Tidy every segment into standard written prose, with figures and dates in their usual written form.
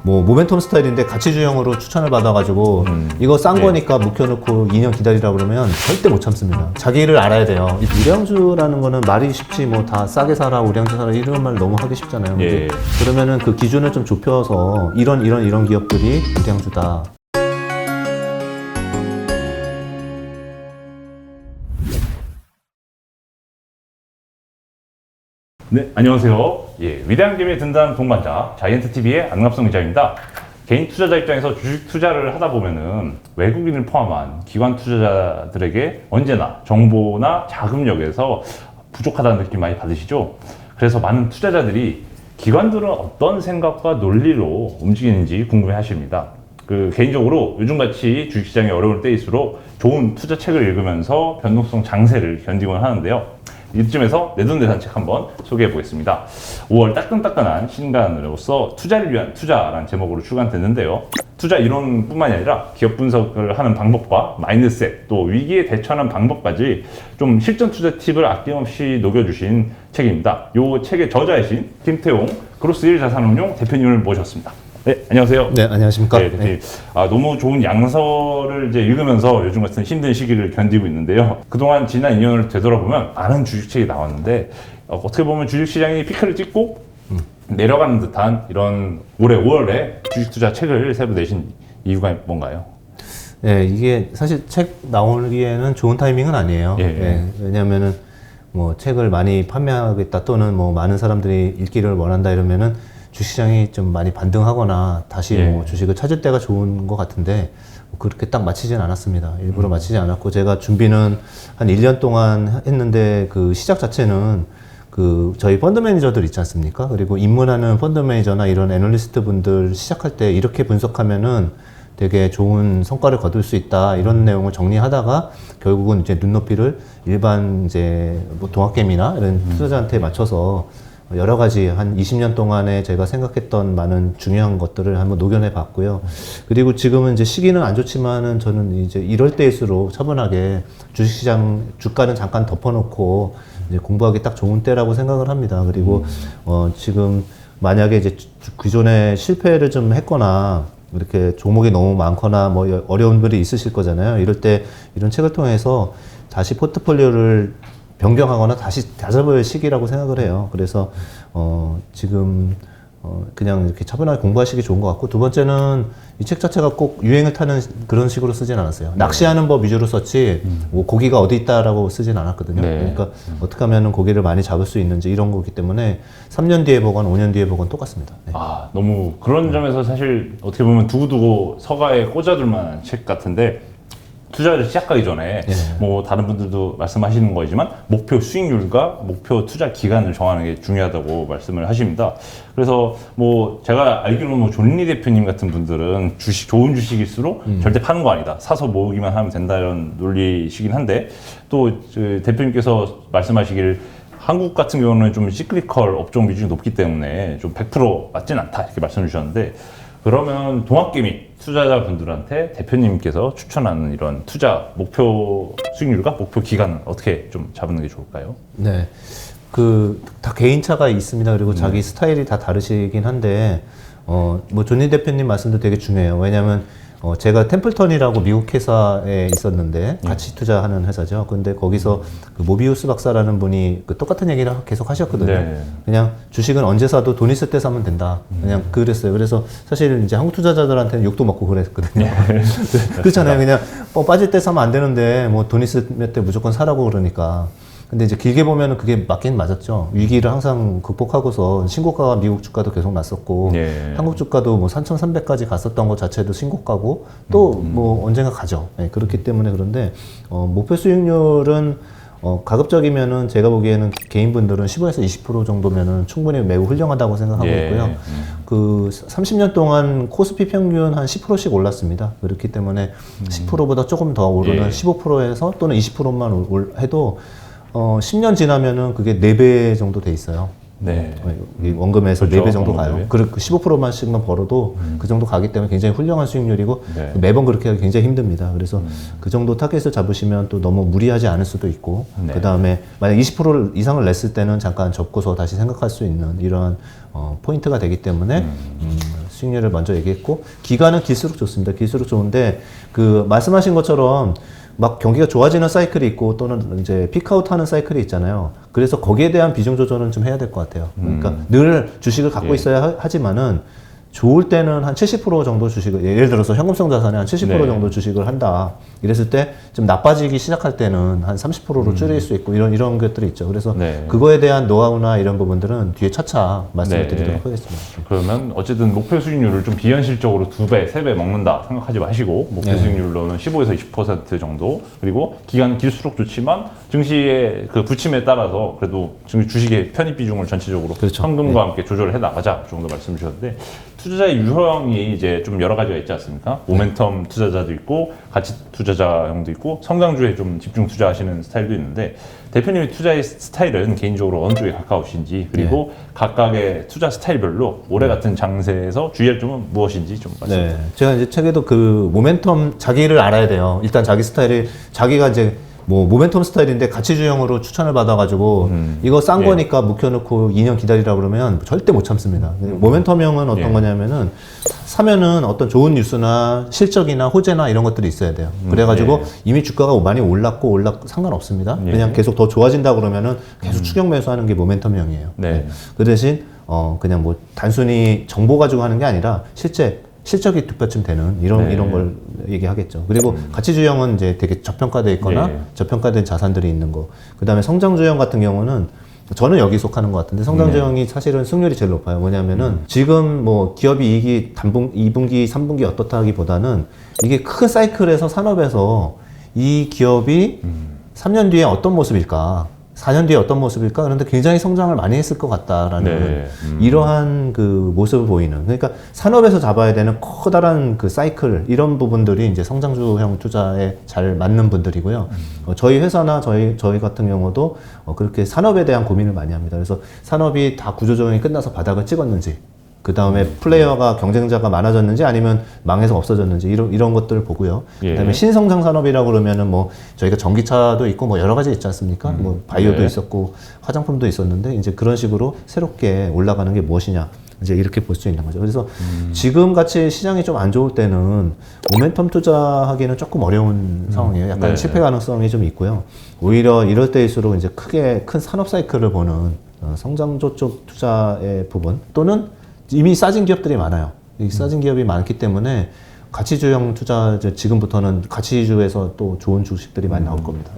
뭐 모멘텀 스타일인데 가치주형으로 추천을 받아가지고 이거 싼 거니까 묵혀놓고 2년 기다리라 그러면 절대 못 참습니다. 자기를 알아야 돼요. 이 우량주라는 거는 말이 쉽지 뭐 다 싸게 사라 우량주 사라 이런 말 너무 하기 쉽잖아요. 근데 그러면은 그 기준을 좀 좁혀서 이런 기업들이 우량주다. 네, 안녕하세요. 위대한 개미의 든든한 동반자 자이언트TV의 안갑성 기자입니다. 개인 투자자 입장에서 주식 투자를 하다 보면은 외국인을 포함한 기관 투자자들에게 언제나 정보나 자금력에서 부족하다는 느낌 많이 받으시죠? 그래서 많은 투자자들이 기관들은 어떤 생각과 논리로 움직이는지 궁금해 하십니다. 개인적으로 요즘같이 주식시장이 어려울 때일수록 좋은 투자책을 읽으면서 변동성 장세를 견디곤 하는데요. 이쯤에서 내돈내산 책 한번 소개해 보겠습니다. 5월 따끈따끈한 신간으로서 투자를 위한 투자라는 제목으로 출간됐는데요. 투자 이론뿐만이 아니라 기업 분석을 하는 방법과 마인드셋, 또 위기에 대처하는 방법까지 좀 실전 투자 팁을 아낌없이 녹여주신 책입니다. 이 책의 저자이신 김태용 그로스 1자산운용 대표님을 모셨습니다. 네, 안녕하세요. 네, 안녕하십니까. 네, 대표님. 너무 좋은 양서를 이제 읽으면서 요즘 같은 힘든 시기를 견디고 있는데요. 그동안 지난 2년을 되돌아보면 많은 주식책이 나왔는데, 어떻게 보면 주식시장이 피크를 찍고 내려가는 듯한 이런 올해 5월에 주식 투자 책을 새로 내신 이유가 뭔가요? 네, 이게 사실 책 나오기에는 좋은 타이밍은 아니에요. 네, 왜냐면은 뭐 책을 많이 판매하겠다 또는 뭐 많은 사람들이 읽기를 원한다 이러면은 주식시장이 좀 많이 반등하거나 다시 뭐 주식을 찾을 때가 좋은 것 같은데 뭐 그렇게 딱 마치진 않았습니다. 일부러 마치지 않았고 제가 준비는 한 1년 동안 했는데 그 시작 자체는 그 저희 펀드 매니저들 있지 않습니까? 그리고 입문하는 펀드 매니저나 이런 애널리스트 분들 시작할 때 이렇게 분석하면은 되게 좋은 성과를 거둘 수 있다 이런 내용을 정리하다가 결국은 이제 눈높이를 일반 이제 뭐 동학개미나 이런 투자자한테 맞춰서 여러 가지 한 20년 동안에 제가 생각했던 많은 중요한 것들을 한번 녹여내 봤고요. 그리고 지금은 이제 시기는 안 좋지만은 저는 이제 이럴 때일수록 차분하게 주식시장 주가는 잠깐 덮어놓고 이제 공부하기 딱 좋은 때라고 생각을 합니다. 그리고 지금 만약에 이제 기존에 실패를 좀 했거나 이렇게 종목이 너무 많거나 뭐 어려운 분들이 있으실 거잖아요. 이럴 때 이런 책을 통해서 다시 포트폴리오를 변경하거나 다시 다잡을 시기라고 생각을 해요. 그래서 지금 그냥 이렇게 차분하게 공부하시기 좋은 것 같고, 두 번째는 이 책 자체가 꼭 유행을 타는 그런 식으로 쓰진 않았어요. 낚시하는 법 위주로 썼지 뭐 고기가 어디 있다라고 쓰진 않았거든요. 그러니까 어떻게 하면 고기를 많이 잡을 수 있는지 이런 거기 때문에 3년 뒤에 보건 5년 뒤에 보건 똑같습니다. 네. 너무 그런 점에서 사실 어떻게 보면 두고두고 서가에 꽂아둘 만한 책 같은데, 투자를 시작하기 전에 뭐 다른 분들도 말씀하시는 거지만 목표 수익률과 목표 투자 기간을 정하는 게 중요하다고 말씀을 하십니다. 그래서 뭐 제가 알기로는 뭐 존리 대표님 같은 분들은 좋은 주식일수록 절대 파는 거 아니다, 사서 모으기만 하면 된다 이런 논리시긴 한데, 또 대표님께서 말씀하시길 한국 같은 경우는 좀 시크리컬 업종 비중이 높기 때문에 좀 100% 맞진 않다 이렇게 말씀해 주셨는데, 그러면 동학개미 투자자분들한테 대표님께서 추천하는 이런 투자 목표 수익률과 목표 기간은 어떻게 좀 잡는 게 좋을까요? 네. 다 개인차가 있습니다. 그리고 자기 스타일이 다 다르시긴 한데, 뭐 존니 대표님 말씀도 되게 중요해요. 왜냐면 제가 템플턴이라고 미국 회사에 있었는데 같이 투자하는 회사죠. 근데 거기서 그 모비우스 박사라는 분이 그 똑같은 얘기를 계속 하셨거든요. 그냥 주식은 언제 사도 돈 있을 때 사면 된다. 그냥 그랬어요. 그래서 사실 이제 한국 투자자들한테는 욕도 먹고 그랬거든요. 그렇잖아요. 그냥 빠질 때 사면 안 되는데 뭐 돈 있을 때 무조건 사라고 그러니까. 근데 이제 길게 보면은 그게 맞긴 맞았죠. 위기를 항상 극복하고서 신고가가 미국 주가도 계속 났었고, 한국 주가도 뭐 3,300까지 갔었던 것 자체도 신고가고, 또 뭐 언젠가 가죠. 그렇기 때문에 그런데, 목표 수익률은, 가급적이면은 제가 보기에는 개인분들은 15에서 20% 정도면은 충분히 매우 훌륭하다고 생각하고 있고요. 30년 동안 코스피 평균 한 10%씩 올랐습니다. 그렇기 때문에 10%보다 조금 더 오르는 15%에서 또는 20%만 해도 10년 지나면은 그게 4배 정도 돼 있어요. 원금에서 그렇죠, 4배 정도 가요. 그 15%만씩만 벌어도 그 정도 가기 때문에 굉장히 훌륭한 수익률이고 매번 그렇게 하기 굉장히 힘듭니다. 그래서 그 정도 타겟을 잡으시면 또 너무 무리하지 않을 수도 있고, 그 다음에 만약 20% 이상을 냈을 때는 잠깐 접고서 다시 생각할 수 있는 이러한 포인트가 되기 때문에 수익률을 먼저 얘기했고, 기간은 길수록 좋습니다. 길수록 좋은데, 말씀하신 것처럼 막 경기가 좋아지는 사이클이 있고 또는 이제 피크아웃 하는 사이클이 있잖아요. 그래서 거기에 대한 비중 조절은 좀 해야 될 것 같아요. 그러니까 늘 주식을 갖고 있어야 하지만은 좋을 때는 한 70% 정도 주식을, 예를 들어서 현금성 자산에 한 70% 정도 주식을 한다. 이랬을 때 좀 나빠지기 시작할 때는 한 30%로 줄일 수 있고 이런 것들이 있죠. 그래서 그거에 대한 노하우나 이런 부분들은 뒤에 차차 말씀을 드리도록 하겠습니다. 그러면 어쨌든 목표 수익률을 좀 비현실적으로 2배, 3배 먹는다 생각하지 마시고 목표 수익률로는 15에서 20% 정도, 그리고 기간은 길수록 좋지만 증시의 그 부침에 따라서 그래도 주식의 편입 비중을 전체적으로 그렇죠. 현금과 함께 조절을 해 나가자 정도 말씀 주셨는데, 투자자의 유형이 이제 좀 여러 가지가 있지 않습니까? 모멘텀 투자자도 있고 가치 투자자형도 있고 성장주에 좀 집중 투자하시는 스타일도 있는데, 대표님의 투자의 스타일은 개인적으로 어느 쪽에 가까우신지, 그리고 각각의 투자 스타일별로 올해 같은 장세에서 주의할 점은 무엇인지 좀 말씀해 주세요. 제가 이제 책에도 모멘텀 자기를 알아야 돼요. 일단 자기 스타일이, 자기가 이제 모멘텀 스타일인데 가치주형으로 추천을 받아가지고 이거 싼 거니까 묵혀놓고 2년 기다리라 그러면 절대 못 참습니다. 모멘텀형은 어떤 거냐면은 사면은 어떤 좋은 뉴스나 실적이나 호재나 이런 것들이 있어야 돼요. 그래가지고 이미 주가가 많이 올랐고 상관없습니다. 그냥 계속 더 좋아진다 그러면은 계속 추격 매수하는 게 모멘텀형이에요. 그 대신 그냥 단순히 정보 가지고 하는 게 아니라 실적이 뒷받침 되는 이런 걸 얘기하겠죠. 그리고 가치주형은 이제 되게 저평가되어 있거나 저평가된 자산들이 있는 거. 그 다음에 성장주형 같은 경우는 저는 여기 속하는 것 같은데, 성장주형이 사실은 수익률이 제일 높아요. 뭐냐면은 지금 기업이 이익이 2분기, 3분기 어떻다 하기보다는 이게 큰 사이클에서 산업에서 이 기업이 3년 뒤에 어떤 모습일까, 4년 뒤에 어떤 모습일까? 그런데 굉장히 성장을 많이 했을 것 같다라는 이러한 그 모습을 보이는, 그러니까 산업에서 잡아야 되는 커다란 그 사이클, 이런 부분들이 이제 성장주형 투자에 잘 맞는 분들이고요. 저희 회사나 저희 같은 경우도 그렇게 산업에 대한 고민을 많이 합니다. 그래서 산업이 다 구조조정이 끝나서 바닥을 찍었는지, 그 다음에 플레이어가, 경쟁자가 많아졌는지 아니면 망해서 없어졌는지 이런 것들을 보고요. 그 다음에 신성장 산업이라고 그러면은 저희가 전기차도 있고 여러 가지 있지 않습니까? 바이오도 있었고 화장품도 있었는데, 이제 그런 식으로 새롭게 올라가는 게 무엇이냐, 이제 이렇게 볼 수 있는 거죠. 그래서 지금 같이 시장이 좀 안 좋을 때는 모멘텀 투자하기는 조금 어려운 상황이에요. 약간 실패 가능성이 좀 있고요. 오히려 이럴 때일수록 이제 큰 산업 사이클을 보는 성장주 쪽 투자의 부분, 또는 이미 싸진 기업들이 많아요. 이 싸진 기업이 많기 때문에 가치주형 투자, 지금부터는 가치주에서 또 좋은 주식들이 많이 나올 겁니다.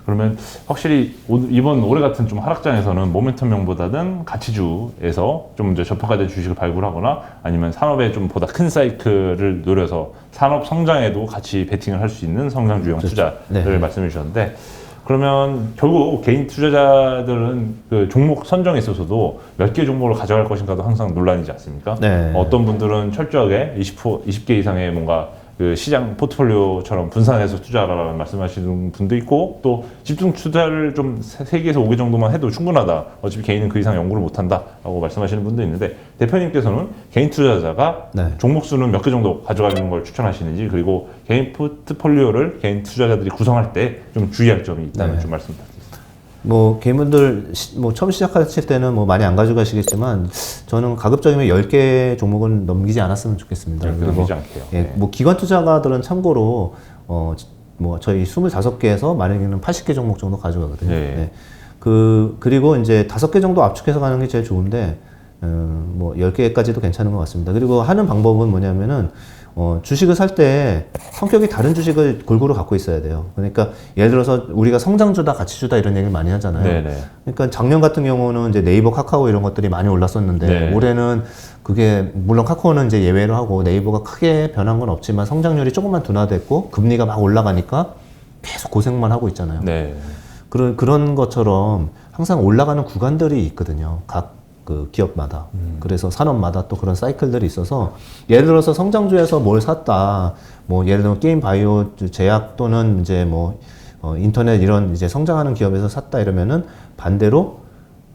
그러면 확실히 이번 올해 같은 좀 하락장에서는 모멘텀형보다는 가치주에서 좀 이제 저평가된 주식을 발굴하거나 아니면 산업의 좀 보다 큰 사이클을 노려서 산업 성장에도 같이 베팅을 할 수 있는 성장주형 투자를 말씀해 주셨는데, 그러면 결국 개인 투자자들은 그 종목 선정에 있어서도 몇 개 종목을 가져갈 것인가도 항상 논란이지 않습니까? 어떤 분들은 철저하게 20개 이상의 뭔가 그 시장 포트폴리오처럼 분산해서 투자하라는 말씀하시는 분도 있고, 또 집중 투자를 좀 3개에서 5개 정도만 해도 충분하다, 어차피 개인은 그 이상 연구를 못한다 라고 말씀하시는 분도 있는데, 대표님께서는 개인 투자자가 종목 수는 몇 개 정도 가져가는 걸 추천하시는지, 그리고 개인 포트폴리오를 개인 투자자들이 구성할 때 좀 주의할 점이 있다면 좀 말씀 부탁드립니다. 개인분들 처음 시작하실 때는 많이 안 가져가시겠지만, 저는 가급적이면 10개 종목은 넘기지 않았으면 좋겠습니다. 넘기지 않게요. 기관 투자가들은 참고로 저희 25개에서 만약에는 80개 종목 정도 가져가거든요. 그리고 이제 5개 정도 압축해서 가는 게 제일 좋은데, 10개까지도 괜찮은 것 같습니다. 그리고 하는 방법은 뭐냐면은, 주식을 살 때 성격이 다른 주식을 골고루 갖고 있어야 돼요. 그러니까 예를 들어서 우리가 성장주다, 가치주다 이런 얘기를 많이 하잖아요. 그러니까 작년 같은 경우는 이제 네이버, 카카오 이런 것들이 많이 올랐었는데, 올해는 그게 물론 카카오는 이제 예외로 하고 네이버가 크게 변한 건 없지만 성장률이 조금만 둔화됐고 금리가 막 올라가니까 계속 고생만 하고 있잖아요. 그런 것처럼 항상 올라가는 구간들이 있거든요. 각 그 기업마다. 그래서 산업마다 또 그런 사이클들이 있어서, 예를 들어서 성장주에서 뭘 샀다, 예를 들면 게임, 바이오, 제약 또는 이제 인터넷 이런 이제 성장하는 기업에서 샀다 이러면은, 반대로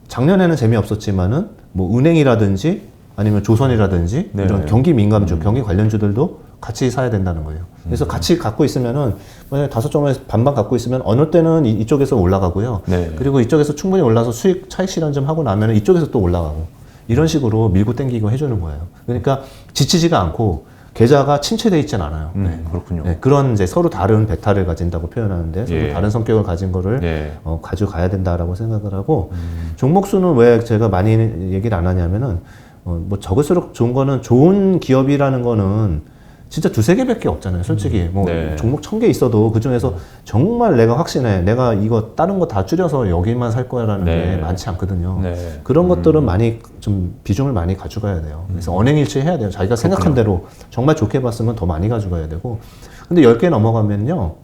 작년에는 재미없었지만은 은행이라든지 아니면 조선이라든지 이런 경기 민감주, 경기 관련주들도 같이 사야 된다는 거예요. 그래서 같이 갖고 있으면은, 만약에 5종을 반반 갖고 있으면 어느 때는 이쪽에서 올라가고요. 그리고 이쪽에서 충분히 올라서 차익 실현 좀 하고 나면은 이쪽에서 또 올라가고, 이런 식으로 밀고 땡기고 해주는 거예요. 그러니까 지치지가 않고 계좌가 침체돼 있진 않아요. 그렇군요. 네, 그런 이제 서로 다른 베타를 가진다고 표현하는데 서로 다른 성격을 가진 거를 가져가야 된다라고 생각을 하고 종목수는 왜 제가 많이 얘기를 안 하냐면은 뭐 적을수록 좋은 거는 좋은 기업이라는 거는 진짜 두세 개밖에 없잖아요. 솔직히 뭐 종목 1000개 있어도 그 중에서 정말 내가 확신해 내가 이거 다른 거 다 줄여서 여기만 살 거야라는 게 많지 않거든요. 그런 것들은 많이 좀 비중을 많이 가져가야 돼요. 그래서 언행일치 해야 돼요. 자기가 생각한 대로 정말 좋게 봤으면 더 많이 가져가야 되고 근데 10개 넘어가면요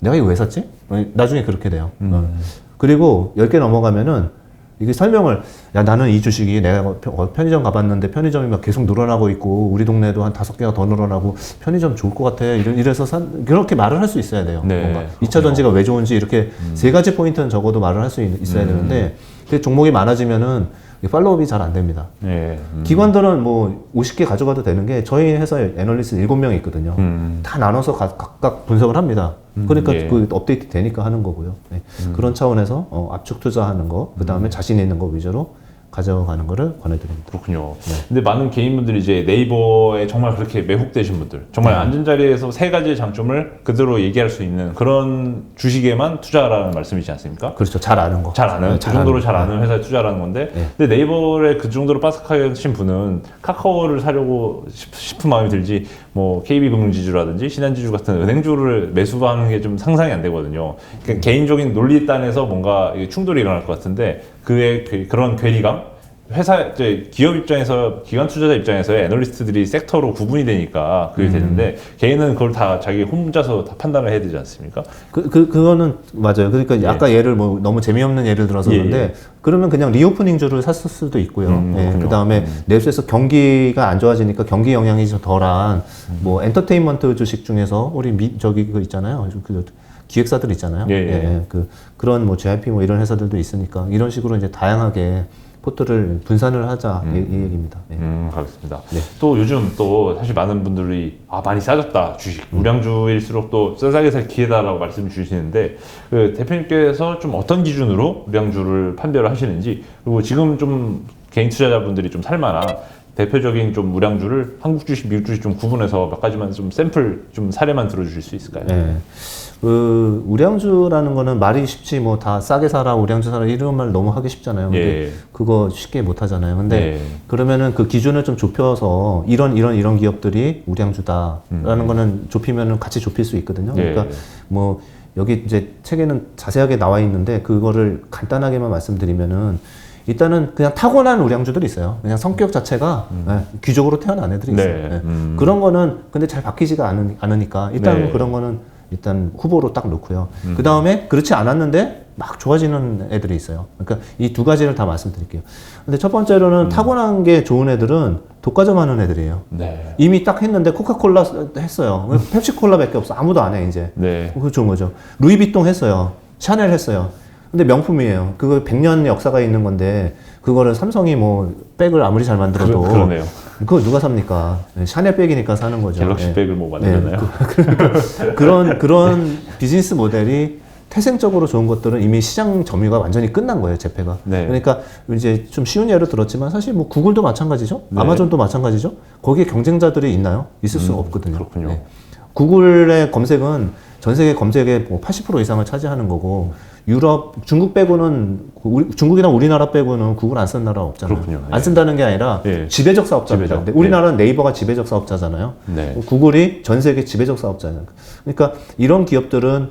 내가 이거 왜 샀지? 나중에 그렇게 돼요. 그리고 10개 넘어가면은 이게 설명을 야 나는 이 주식이 내가 편의점 가봤는데 편의점이 막 계속 늘어나고 있고 우리 동네도 한 5개가 더 늘어나고 편의점 좋을 것 같아 이래서 그렇게 말을 할 수 있어야 돼요. 뭔가 2차 전지가 왜 좋은지 이렇게 세 가지 포인트는 적어도 말을 할 수 있어야 되는데 그 종목이 많아지면은 팔로업이 잘 안 됩니다. 기관들은 뭐 50개 가져가도 되는 게 저희 회사에 애널리스트 7명이 있거든요. 다 나눠서 각각 분석을 합니다. 그러니까 그 업데이트 되니까 하는 거고요. 그런 차원에서 압축 투자하는 거, 그 다음에 자신 있는 거 위주로 가져가는 거를 권해드립니다. 그렇군요. 근데 많은 개인분들이 이제 네이버에 정말 그렇게 매혹되신 분들, 정말 앉은 자리에서 세 가지의 장점을 그대로 얘기할 수 있는 그런 주식에만 투자라는 말씀이지 않습니까? 그렇죠. 잘 아는 거. 잘 아는, 그 정도로 잘 아는 회사에 투자라는 건데, 근데 네이버에 그 정도로 빠삭하신 분은 카카오를 사려고 싶은 마음이 들지, 뭐 KB금융지주라든지 신한지주 같은 은행주를 매수하는 게 좀 상상이 안 되거든요. 그러니까 개인적인 논리단에서 뭔가 충돌이 일어날 것 같은데 그런 괴리감, 회사 이제 기업 입장에서 기관 투자자 입장에서의 애널리스트들이 섹터로 구분이 되니까 그게 되는데 개인은 그걸 다 자기 혼자서 다 판단을 해야 되지 않습니까? 그거는 맞아요. 그러니까 아까 예를 뭐 너무 재미없는 예를 들어서 그런데 그러면 그냥 리오프닝주를 샀을 수도 있고요. 그 다음에 내수에서 경기가 안 좋아지니까 경기 영향이 좀 덜한 뭐 엔터테인먼트 주식 중에서 우리 저기 그거 있잖아요. 그 기획사들 있잖아요. 그런 뭐 JYP 뭐 이런 회사들도 있으니까 이런 식으로 이제 다양하게 포트를 분산을 하자 이 얘기입니다. 알겠습니다. 또 요즘 또 사실 많은 분들이 많이 싸졌다 주식 우량주일수록 또 싸게 살 기회다라고 말씀 주시는데 그 대표님께서 좀 어떤 기준으로 우량주를 판별을 하시는지 그리고 지금 좀 개인 투자자분들이 좀 살만한 대표적인 좀 우량주를 한국 주식, 미국 주식 좀 구분해서 몇 가지만 좀 샘플 좀 사례만 들어주실 수 있을까요? 그 우량주라는 거는 말이 쉽지 뭐 다 싸게 사라 우량주 사라 이런 말 너무 하기 쉽잖아요. 근데 그거 쉽게 못 하잖아요. 근데 그러면은 그 기준을 좀 좁혀서 이런 기업들이 우량주다라는 거는 좁히면은 같이 좁힐 수 있거든요. 그러니까 뭐 여기 이제 책에는 자세하게 나와 있는데 그거를 간단하게만 말씀드리면은 일단은 그냥 타고난 우량주들이 있어요. 그냥 성격 자체가 귀족으로 태어난 애들이 있어요. 그런 거는 근데 잘 바뀌지가 않으니까 일단 그런 거는 일단 후보로 딱 놓고요. 그 다음에 그렇지 않았는데 막 좋아지는 애들이 있어요. 그러니까 이 두 가지를 다 말씀드릴게요. 근데 첫 번째로는 타고난 게 좋은 애들은 독과점 하는 애들이에요. 이미 딱 했는데 코카콜라 했어요. 펩시콜라밖에 없어. 아무도 안 해, 이제. 그거 좋은 거죠. 루이비통 했어요. 샤넬 했어요. 근데 명품이에요. 그거 100년 역사가 있는 건데 그거를 삼성이 뭐 백을 아무리 잘 만들어도 그러네요. 그거 누가 삽니까? 샤넬 백이니까 사는 거죠. 갤럭시 백을 뭐 만들었나요? 그런 비즈니스 모델이 태생적으로 좋은 것들은 이미 시장 점유가 완전히 끝난 거예요, 재패가. 그러니까 이제 좀 쉬운 예로 들었지만 사실 뭐 구글도 마찬가지죠. 아마존도 마찬가지죠. 거기에 경쟁자들이 있나요? 있을 수가 없거든요. 그렇군요. 구글의 검색은 전 세계 검색의 뭐 80% 이상을 차지하는 거고 유럽, 중국 빼고는 중국이나 우리나라 빼고는 구글 안 쓰는 나라 없잖아요. 그렇군요. 안 쓴다는 게 아니라 지배적 사업자입니다. 근데 우리나라는 네이버가 지배적 사업자잖아요. 구글이 전 세계 지배적 사업자잖아요. 그러니까 이런 기업들은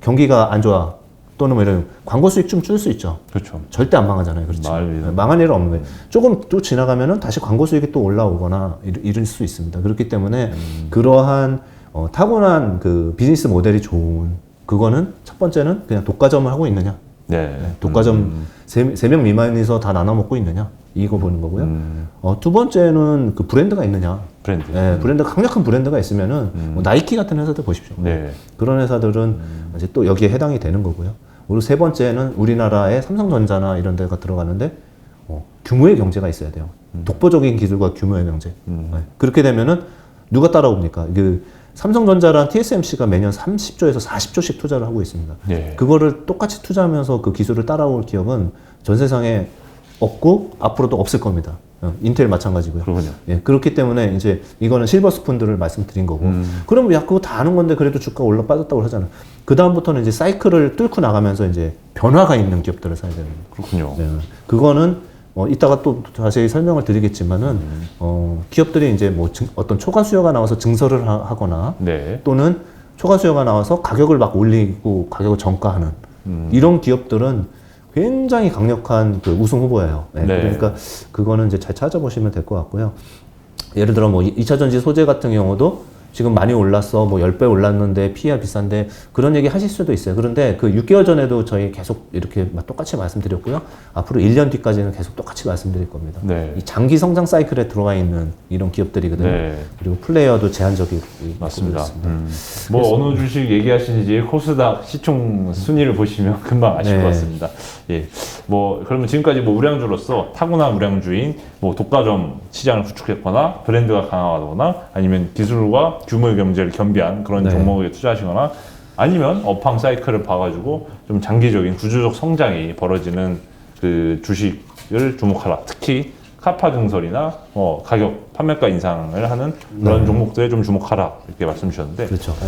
경기가 안 좋아 또는 뭐 이런 광고 수익 좀 줄 수 있죠. 그렇죠. 절대 안 망하잖아요. 그렇죠. 망할 일은 없는 거예요. 조금 또 지나가면은 다시 광고 수익이 또 올라오거나 이럴 수 있습니다. 그렇기 때문에 그러한 타고난 그 비즈니스 모델이 좋은 그거는 첫 번째는 그냥 독과점을 하고 있느냐. 독과점 3명 미만에서 다 나눠 먹고 있느냐. 이거 보는 거고요. 두 번째는 그 브랜드가 있느냐. 브랜드가 강력한 브랜드가 있으면은 뭐 나이키 같은 회사들 보십시오. 그런 회사들은 이제 또 여기에 해당이 되는 거고요. 그리고 세 번째는 우리나라의 삼성전자나 이런 데가 들어가는데 규모의 경제가 있어야 돼요. 독보적인 기술과 규모의 경제. 그렇게 되면은 누가 따라옵니까? 그 삼성전자랑 TSMC가 매년 30조에서 40조씩 투자를 하고 있습니다. 그거를 똑같이 투자하면서 그 기술을 따라올 기업은 전 세상에 없고 앞으로도 없을 겁니다. 인텔 마찬가지고요. 그렇군요. 예, 그렇기 때문에 이제 이거는 실버 스푼들을 말씀드린 거고. 그럼 야 그거 다 아는 건데 그래도 주가 올라 빠졌다고 하잖아. 그 다음부터는 이제 사이클을 뚫고 나가면서 이제 변화가 있는 기업들을 사야 되는 거예요. 그렇군요. 네. 그거는 이따가 또 자세히 설명을 드리겠지만은 기업들이 이제 뭐 어떤 초과 수요가 나와서 증설을 하거나 네. 또는 초과 수요가 나와서 가격을 막 올리고 가격을 정가하는 이런 기업들은 굉장히 강력한 그 우승 후보예요. 네. 네. 그러니까 그거는 이제 잘 찾아보시면 될 것 같고요. 예를 들어 뭐 2차 전지 소재 같은 경우도 지금 많이 올랐어. 뭐 10배 올랐는데 PE가 비싼데 그런 얘기 하실 수도 있어요. 그런데 그 6개월 전에도 저희 계속 이렇게 똑같이 말씀드렸고요. 앞으로 1년 뒤까지는 계속 똑같이 말씀드릴 겁니다. 네. 이 장기 성장 사이클에 들어가 있는 이런 기업들이거든요. 네. 그리고 플레이어도 제한적이고 맞습니다. 뭐 어느 주식 얘기하시는지 코스닥 시총 순위를 보시면 금방 아실 네. 것 같습니다. 예. 뭐 그러면 지금까지 뭐 우량주로서 타고난 우량주인 뭐 독과점 시장을 구축했거나 브랜드가 강화하거나 아니면 기술과 규모의 경제를 겸비한 그런 네. 종목에 투자하시거나 아니면 업황 사이클을 봐가지고 좀 장기적인 구조적 성장이 벌어지는 그 주식을 주목하라. 특히 카파 증설이나 가격 판매가 인상을 하는 그런 종목들에 좀 주목하라 이렇게 말씀 주셨는데 그렇죠. 네.